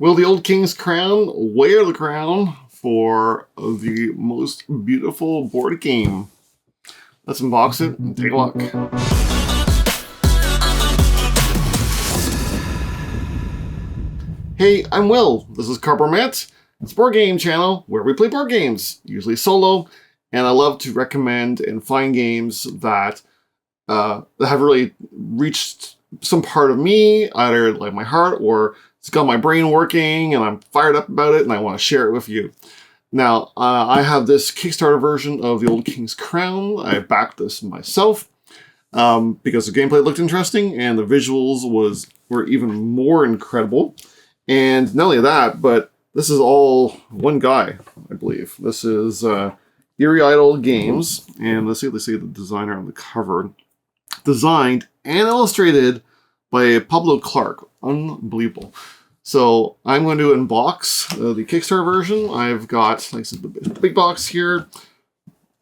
Will the old king's crown wear the crown for the most beautiful board game? Let's unbox it and take a look. Hey, I'm Will. This is Carbomet. It's a board game channel where we play board games, usually solo, and I love to recommend and find games that have really reached some part of me, either like my heart or it's got my brain working and I'm fired up about it and I want to share it with you. Now, I have this Kickstarter version of the Old King's Crown. I backed this myself because the gameplay looked interesting and the visuals were even more incredible. And not only that, but this is all one guy, I believe. This is Eerie Idol Games, and let's see the designer on the cover. Designed and illustrated by Pablo Clark. Unbelievable. So I'm going to unbox the Kickstarter version. I've got, like I said, the big box here.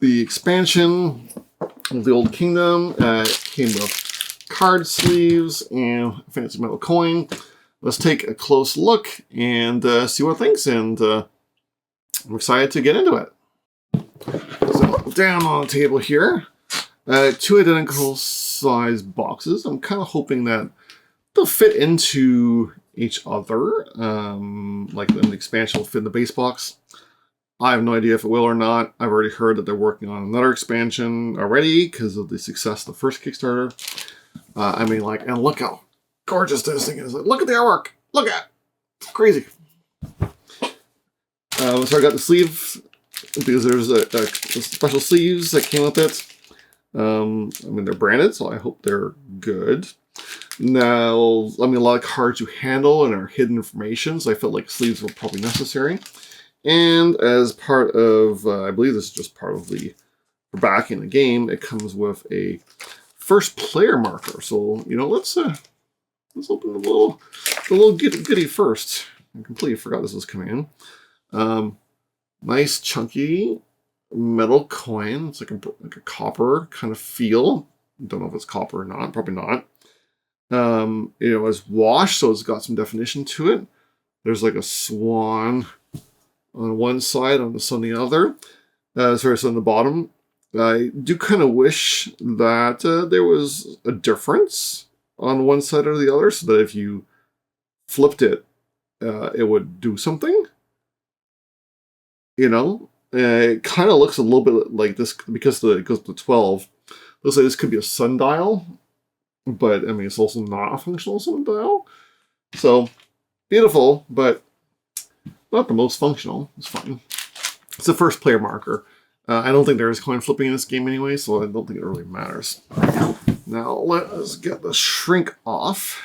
The expansion of the Old Kingdom. It came with card sleeves and a fancy metal coin. Let's take a close look and see what it thinks. And I'm excited to get into it. So down on the table here. Two identical size boxes. I'm kind of hoping that they'll fit into each other. Like an expansion will fit in the base box. I have no idea if it will or not. I've already heard that they're working on another expansion already because of the success of the first Kickstarter. And look how gorgeous this thing is. Look at the artwork. Look at it. It's crazy. So I got the sleeve because there's a special sleeves that came with it. They're branded, so I hope they're good. Now, a lot of cards you handle and are hidden information, so I felt like sleeves were probably necessary. And as part of, I believe this is just part of for backing the game, it comes with a first player marker. So, let's open the little goodie first. I completely forgot this was coming in. Nice chunky metal coin. It's like a copper kind of feel. Don't know if it's copper or not. Probably not. It's washed, so it's got some definition to it. There's like a swan on one side, on the other. On the bottom. I do kind of wish that there was a difference on one side or the other, so that if you flipped it, it would do something. It kind of looks a little bit like this because it goes to 12. Looks like this could be a sundial, but it's also not a functional sundial. So beautiful, but not the most functional. It's fine. It's a first player marker. I don't think there is coin flipping in this game anyway, so I don't think it really matters. Now let us get the shrink off.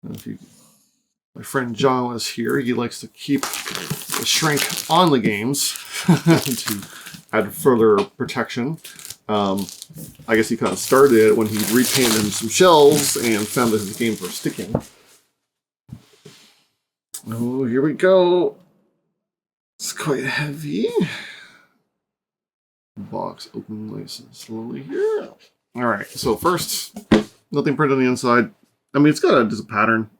My friend John was here. He likes to keep the shrink on the games to add further protection. I guess he kind of started it when he repainted some shelves and found that his games were sticking. Oh, here we go. It's quite heavy. Box open nice and slowly here. All right, so first, nothing printed on the inside. It's got just a pattern.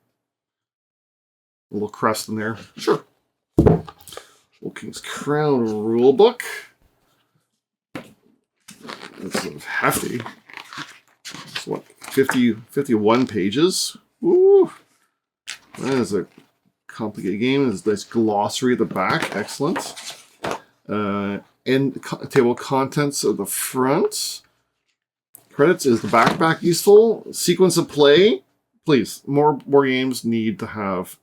A little crest in there. Sure. Old King's Crown Rulebook. It's sort of hefty. It's 51 pages. Ooh. That is a complicated game. There's a nice glossary at the back. Excellent. And table contents at the front. Credits, is the backpack useful? Sequence of play. Please, more games need to have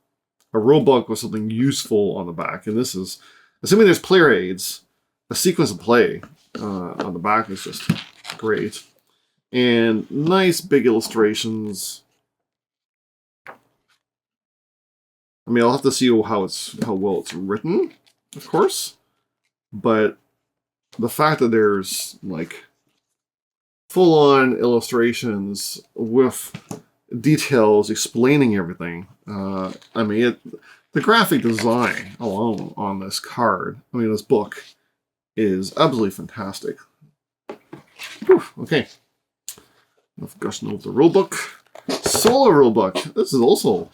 a rule book with something useful on the back. And this is, assuming there's player aids, a sequence of play on the back is just great. And nice big illustrations. I'll have to see how well it's written, of course. But the fact that there's full-on illustrations with details explaining everything. The graphic design alone on this card, this book, is absolutely fantastic. Whew, okay. Enough gushing over the rulebook. Solo rulebook. This is also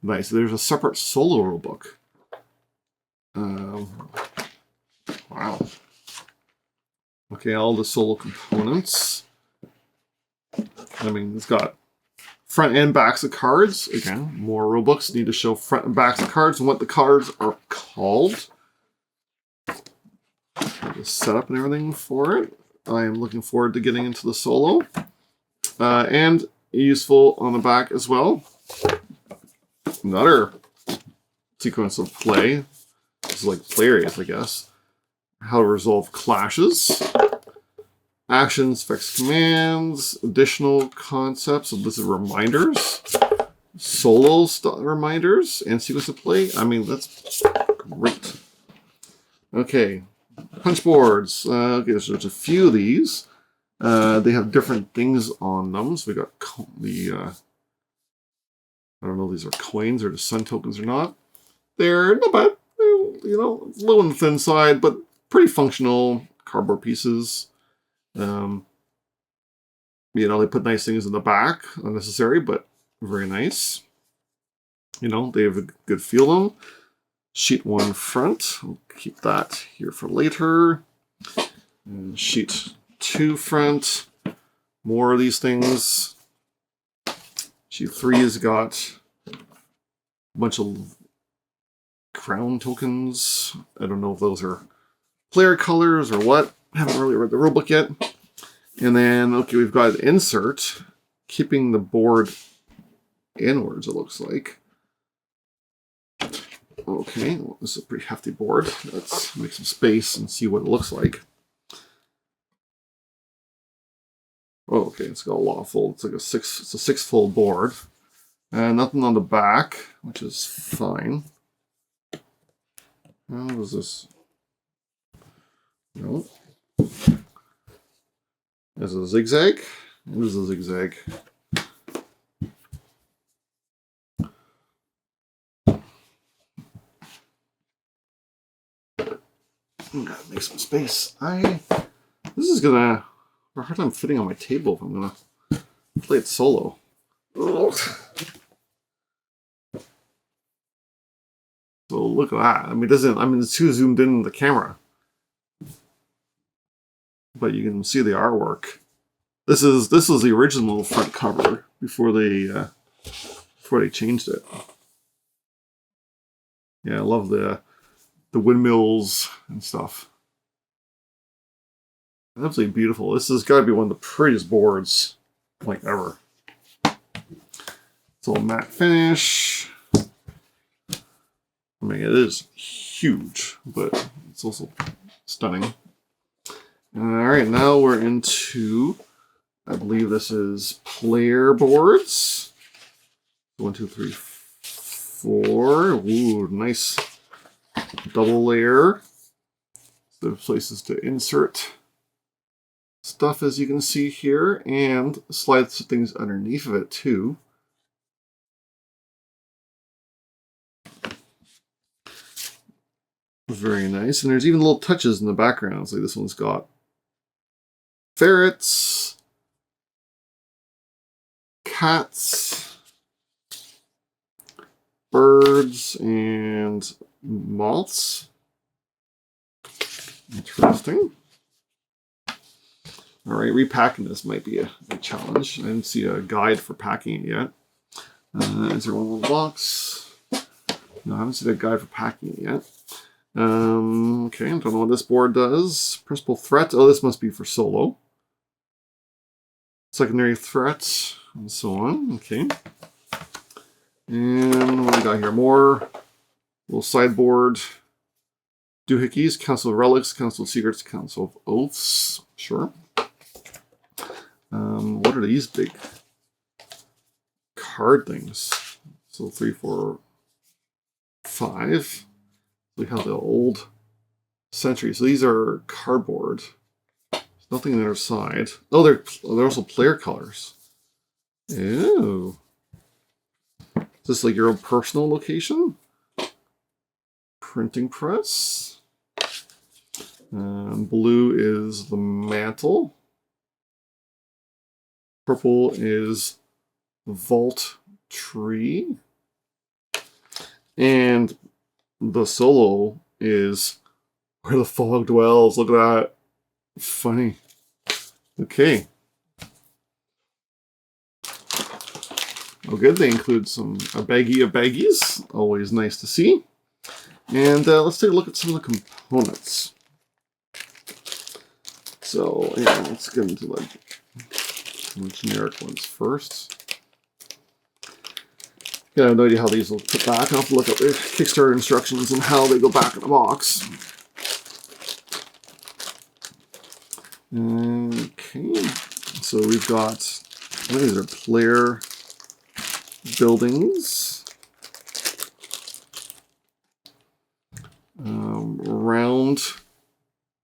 Nice. There's a separate solo rulebook. Wow. Okay, all the solo components. I mean, it's got front and backs of cards. Again, more rulebooks need to show front and backs of cards and what the cards are called. The setup and everything for it. I am looking forward to getting into the solo. And useful on the back as well. Another sequence of play. This is like play areas, I guess. How to resolve clashes. Actions, effects, commands, additional concepts. So this is reminders. Solo reminders and sequence of play. I mean, that's great. Okay, punch boards. Okay, so there's a few of these. They have different things on them. So we got the, I don't know if these are coins or the sun tokens or not. They're not bad. You know, low on the thin side, but pretty functional cardboard pieces. You know, they put nice things in the back, unnecessary, but very nice. You know, they have a good feel to them. Sheet 1 front. I'll keep that here for later. And sheet 2 front. More of these things. Sheet 3 has got a bunch of crown tokens. I don't know if those are player colors or what. I haven't really read the rulebook yet. And then, okay, we've got an insert, keeping the board inwards, it looks like. Okay, well, this is a pretty hefty board. Let's make some space and see what it looks like. Oh, okay, it's got a lot of fold. It's like it's a 6-fold board. And nothing on the back, which is fine. What is this? No. Is it a zigzag? It is a zigzag. Gotta make some space. This is gonna have a hard time fitting on my table if I'm gonna play it solo. Ugh. So look at that. I mean, it's too zoomed in the camera. But you can see the artwork. This is the original front cover before they changed it. Yeah, I love the windmills and stuff. Absolutely beautiful. This has got to be one of the prettiest boards like ever. It's all matte finish. I mean, it is huge, but it's also stunning. All right, now we're into, I believe this is player boards. 1, 2, 3, 4. Ooh, nice double layer. There's places to insert stuff, as you can see here, and slide things underneath of it too. Very nice. And there's even little touches in the background. Like this one's got ferrets, cats, birds, and moths. Interesting. All right, repacking this might be a challenge. I didn't see a guide for packing it yet. Is there one little box? No, I haven't seen a guide for packing it yet. Okay, I don't know what this board does. Principal threat. Oh, this must be for solo. Secondary threats, and so on. Okay. And what do we got here? More little sideboard doohickeys. Council of Relics, Council of Secrets, Council of Oaths. Sure. What are these big card things? So 3, 4, 5. Look how the old century. So these are cardboard. There's nothing on the other side. Oh, they're also player colors. Ew. Is this like your own personal location? Printing press. Blue is the mantle. Purple is the vault tree. And the solo is Where the Fog Dwells. Look at that. Funny. Okay. Oh, good. They include a baggie of baggies. Always nice to see. And let's take a look at some of the components. So, yeah, let's get into the generic ones first. Yeah, I have no idea how these will put back. I'll have to look up their Kickstarter instructions and how they go back in the box. Okay, so we've got, what is it, player buildings, round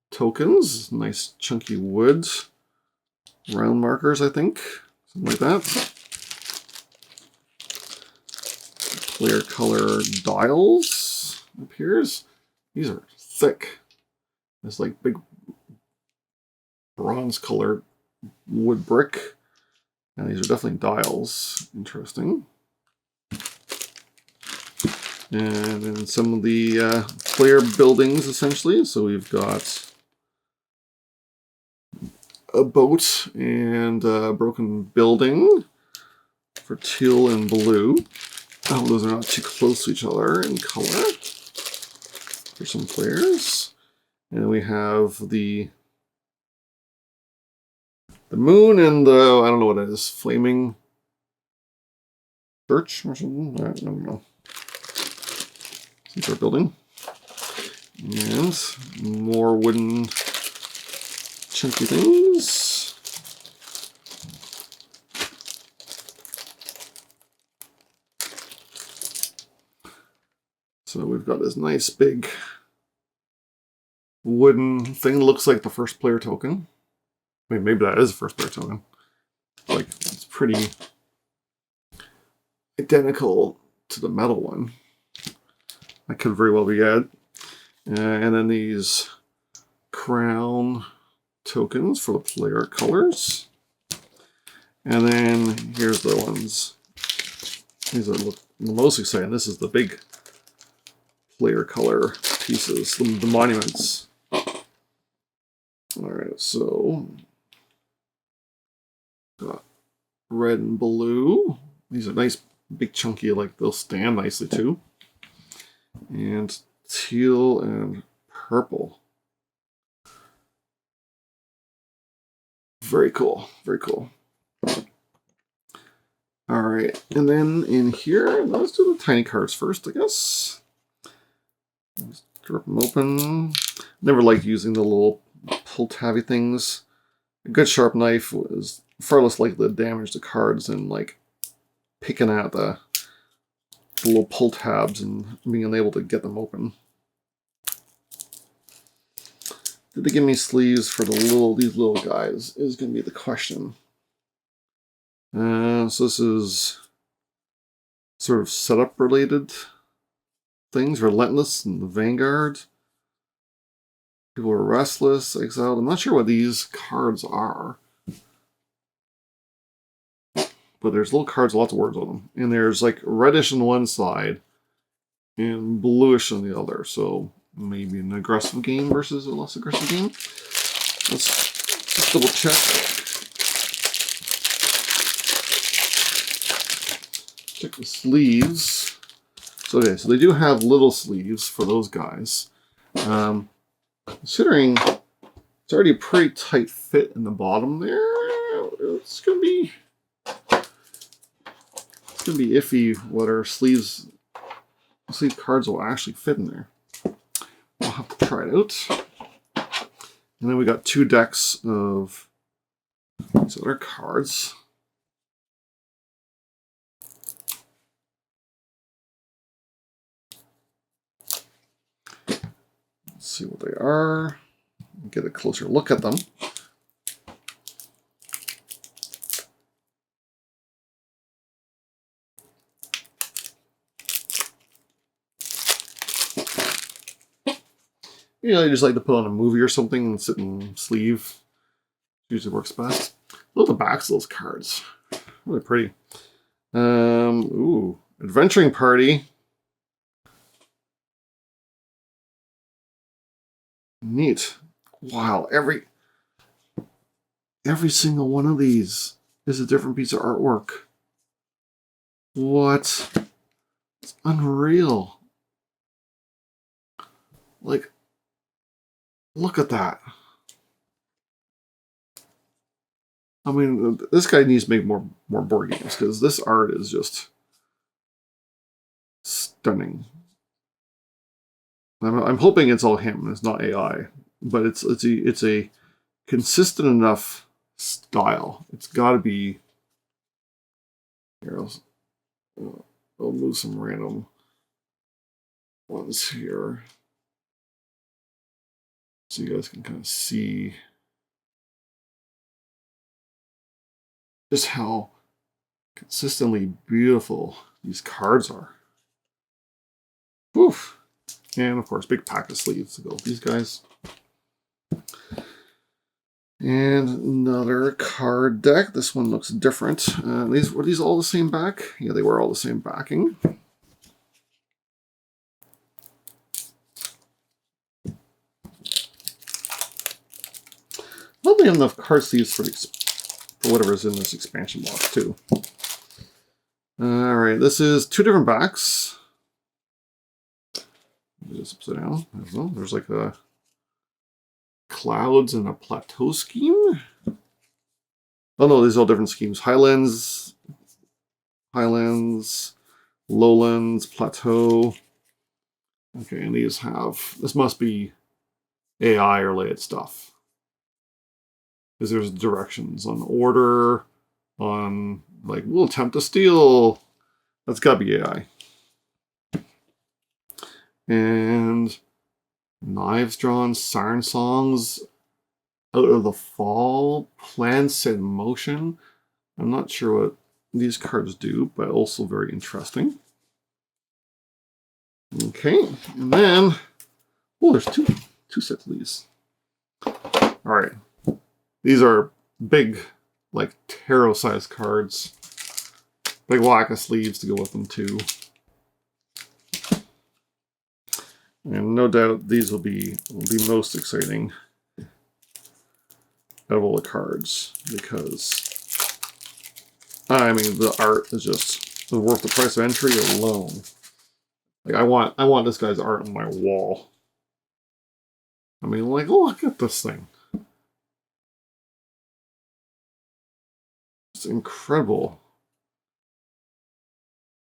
tokens, nice chunky wood, round markers, I think, something like that. Player color dials appears. These are thick. It's like big bronze colored wood brick. And these are definitely dials. Interesting. And then some of the player buildings, essentially. So we've got a boat and a broken building for teal and blue. Oh, those are not too close to each other in color for some players. And we have the moon and the, I don't know what it is, flaming birch or something? I don't know. Some sort of building. And more wooden chunky things. So we've got this nice big wooden thing that looks like the first player token. I mean, maybe that is the first player token. Like, it's pretty identical to the metal one. That could very well be it. And then these crown tokens for the player colors. And then here's the ones. These are the most exciting. This is the big player color pieces, the monuments. Alright, so got red and blue. These are nice, big, chunky, like they'll stand nicely too. And teal and purple. Very cool, very cool. Alright, and then in here, let's do the tiny cards first, I guess. Let's rip them open. Never liked using the little pull-tabby things. A good sharp knife was far less likely to damage the cards than like picking out the little pull tabs and being unable to get them open. Did they give me sleeves for these little guys is going to be the question. So this is sort of setup related things. Relentless and the Vanguard. People are restless, exiled. I'm not sure what these cards are. But there's little cards, lots of words on them. And there's like reddish on one side and bluish on the other. So maybe an aggressive game versus a less aggressive game. Let's just double check. Check the sleeves. So okay, so they do have little sleeves for those guys. Considering it's already a pretty tight fit in the bottom there, it's gonna be iffy what our sleeve cards will actually fit in there. We'll have to try it out. And then we got 2 decks of these other cards. Let's see what they are. Get a closer look at them. You know, I just like to put on a movie or something and sit in sleeve. Usually works best. Look at the backs of those cards. Really pretty. Ooh, Adventuring Party. Neat. Wow, every single one of these is a different piece of artwork. What? It's unreal. Like, look at that. I mean, this guy needs to make more board games because this art is just stunning. I'm hoping it's all him. It's not AI, but it's a consistent enough style. It's got to be. Here, I'll move some random ones here so you guys can kind of see just how consistently beautiful these cards are. Woof. And of course, big pack of sleeves to go with these guys. And another card deck. This one looks different. Were these all the same back? Yeah, they were all the same backing. Well, they have enough card sleeves for whatever's in this expansion box too. All right, this is 2 different backs. Just upside down. There's like a clouds and a plateau scheme. Oh no, these are all different schemes. Highlands, lowlands, plateau. Okay, and these have, this must be AI related stuff. Because there's directions on order, on like, we'll attempt to steal. That's gotta be AI. And knives drawn, siren songs, out of the fall, plants in motion. I'm not sure what these cards do, but also very interesting. Okay, and then, oh, there's two sets of these. All right, these are big, like tarot-sized cards. Big whack of sleeves to go with them too. And no doubt these will be most exciting out of all the cards because, I mean, the art is just worth the price of entry alone. Like I want this guy's art on my wall. I mean, like, look at this thing. It's incredible.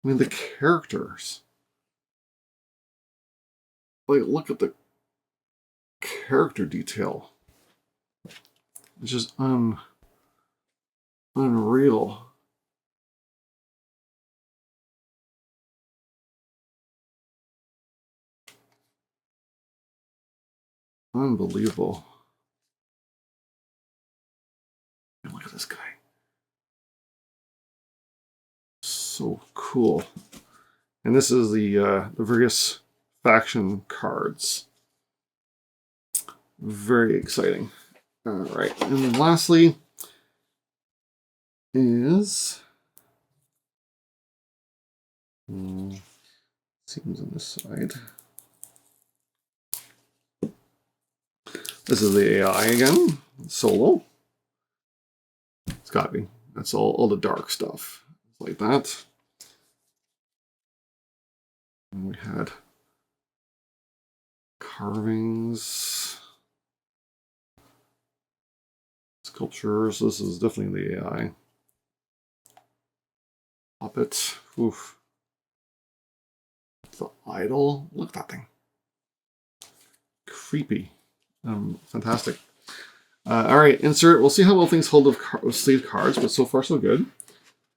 I mean, the characters. Like, look at the character detail. It's just unreal. Unbelievable. And look at this guy. So cool. And this is the various faction cards. Very exciting. All right, and then lastly is seems on this side. This is the AI again, solo. It's got to be. That's all the dark stuff. It's like that. And we had carvings, sculptures. This is definitely the AI. Puppet. Oof. The idol. Look at that thing. Creepy. Fantastic. All right, insert. We'll see how well things hold with sleeve cards, but so far so good.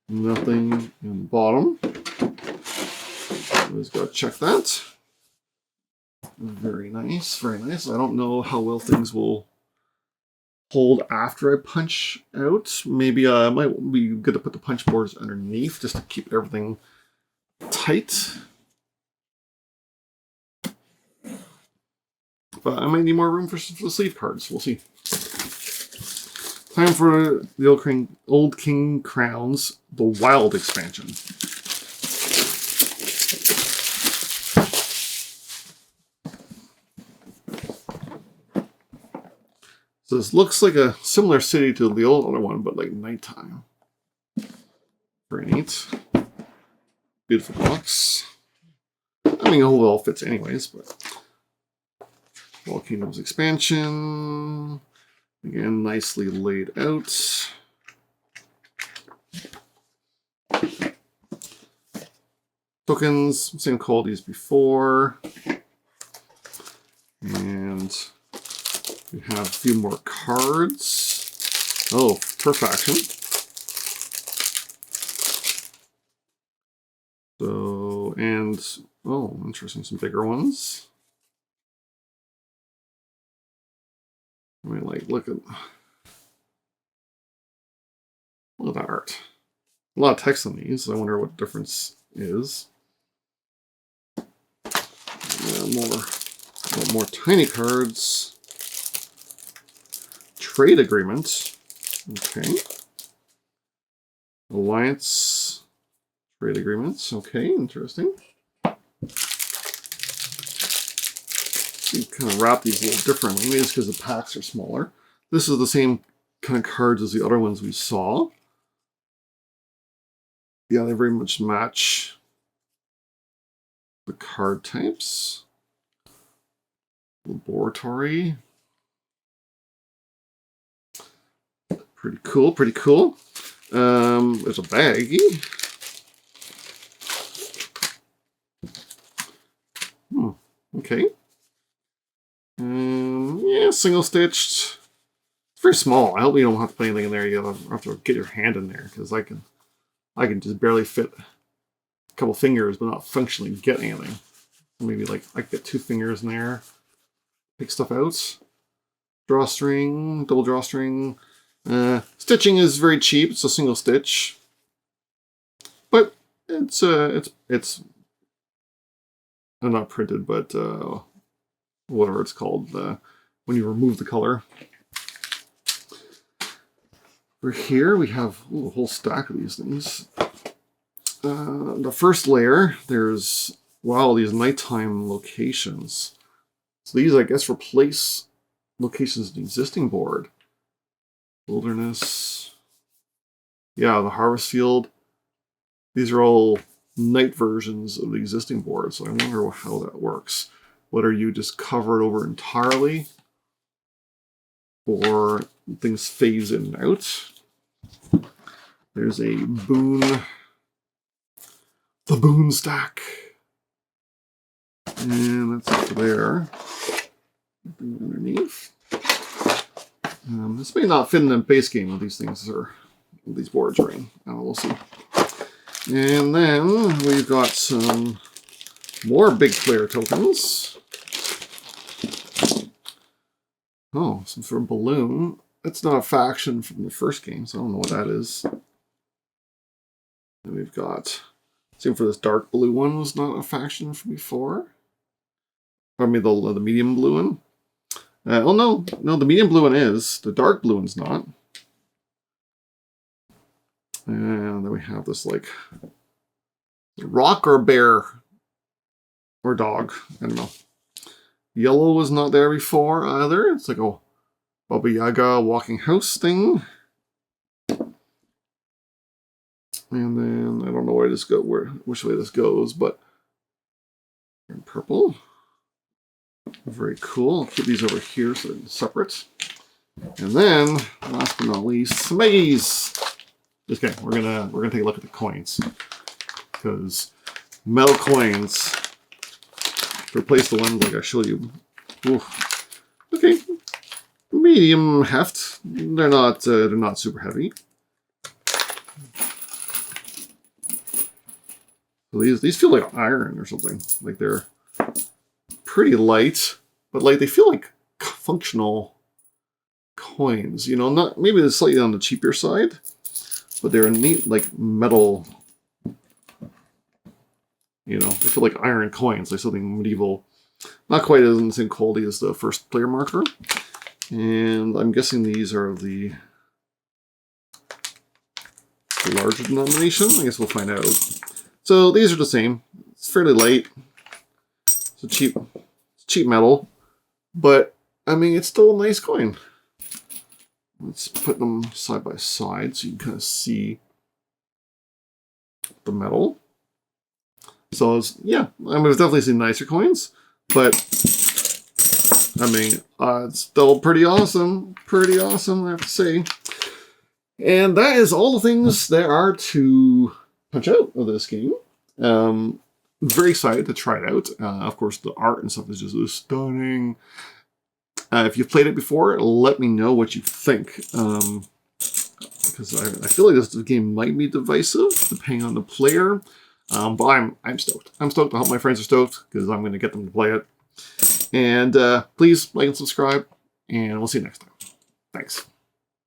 Nothing in the bottom. Let's go check that. Very nice, very nice. I don't know how well things will hold after I punch out. Maybe I might be good to put the punch boards underneath just to keep everything tight. But I might need more room for the sleeve cards. We'll see. Time for the Old King Crowns, the Wild expansion. So this looks like a similar city to the old other one, but like nighttime. Very neat. Beautiful box. I mean, it all fits anyways, but Wall Kingdoms expansion. Again, nicely laid out. Tokens, same quality as before. And we have a few more cards. Oh, per faction. So, and, oh, interesting, some bigger ones. I mean, like, look at that art. A lot of text on these. I wonder what the difference is. Yeah, more tiny cards. Trade agreement. Okay. Alliance trade agreements. Okay, interesting. You kind of wrap these a little differently, maybe it's because the packs are smaller. This is the same kind of cards as the other ones we saw. Yeah, they very much match the card types. Laboratory. Pretty cool, pretty cool. There's a baggie. Okay. Yeah, single stitched. It's very small. I hope you don't have to put anything in there. You have to get your hand in there, because I can just barely fit a couple fingers, but not functionally get anything. Maybe like I could get 2 fingers in there, pick stuff out. Drawstring, double drawstring. Stitching is very cheap. It's a single stitch, but it's not printed, but whatever it's called when you remove the color. Over here we have a whole stack of these things. The first layer, there's, wow, these nighttime locations. So these, I guess, replace locations in the existing board. Wilderness. Yeah, the harvest field. These are all night versions of the existing board, so I wonder how that works. Whether you just cover it over entirely, or things phase in and out. There's a boon. The boon stack. And that's there. Underneath. This may not fit in the base game of these things or these boards are in. We'll see. And then we've got some more big player tokens. Oh, some sort of balloon. That's not a faction from the first game, so I don't know what that is. And we've got, same for this dark blue one was not a faction from before. Pardon me, the medium blue one. Oh no, the medium blue one is. The dark blue one's not. And then we have this like rock or bear or dog. I don't know. Yellow was not there before either. It's like a Baba Yaga walking house thing. And then I don't know where this go, which way this goes, but in purple. Very cool. I'll keep these over here so they're separate. And then, last but not least, some baggies. Just kidding. We're gonna take a look at the coins, because metal coins replace the ones like I showed you. Oof. Okay, medium heft. They're not super heavy. So these feel like iron or something. Like they're pretty light, but like they feel like functional coins. You know, not maybe they're slightly on the cheaper side, but they're neat like metal. You know, they feel like iron coins, like something medieval. Not quite as in the same quality as the first player marker. And I'm guessing these are the larger denomination. I guess we'll find out. So these are the same. It's fairly light. It's cheap metal, but I mean it's still a nice coin. Let's put them side by side so you can kind of see the metal. So it's, yeah, I mean, it's definitely some nicer coins, but I mean, it's still pretty awesome. Pretty awesome, I have to say. And that is all the things there are to punch out of this game. Very excited to try it out. Of course, the art and stuff is just stunning. If you've played it before, let me know what you think. Because I feel like this game might be divisive, depending on the player. But I'm stoked. I'm stoked. I hope my friends are stoked, because I'm going to get them to play it. And please like and subscribe, and we'll see you next time. Thanks.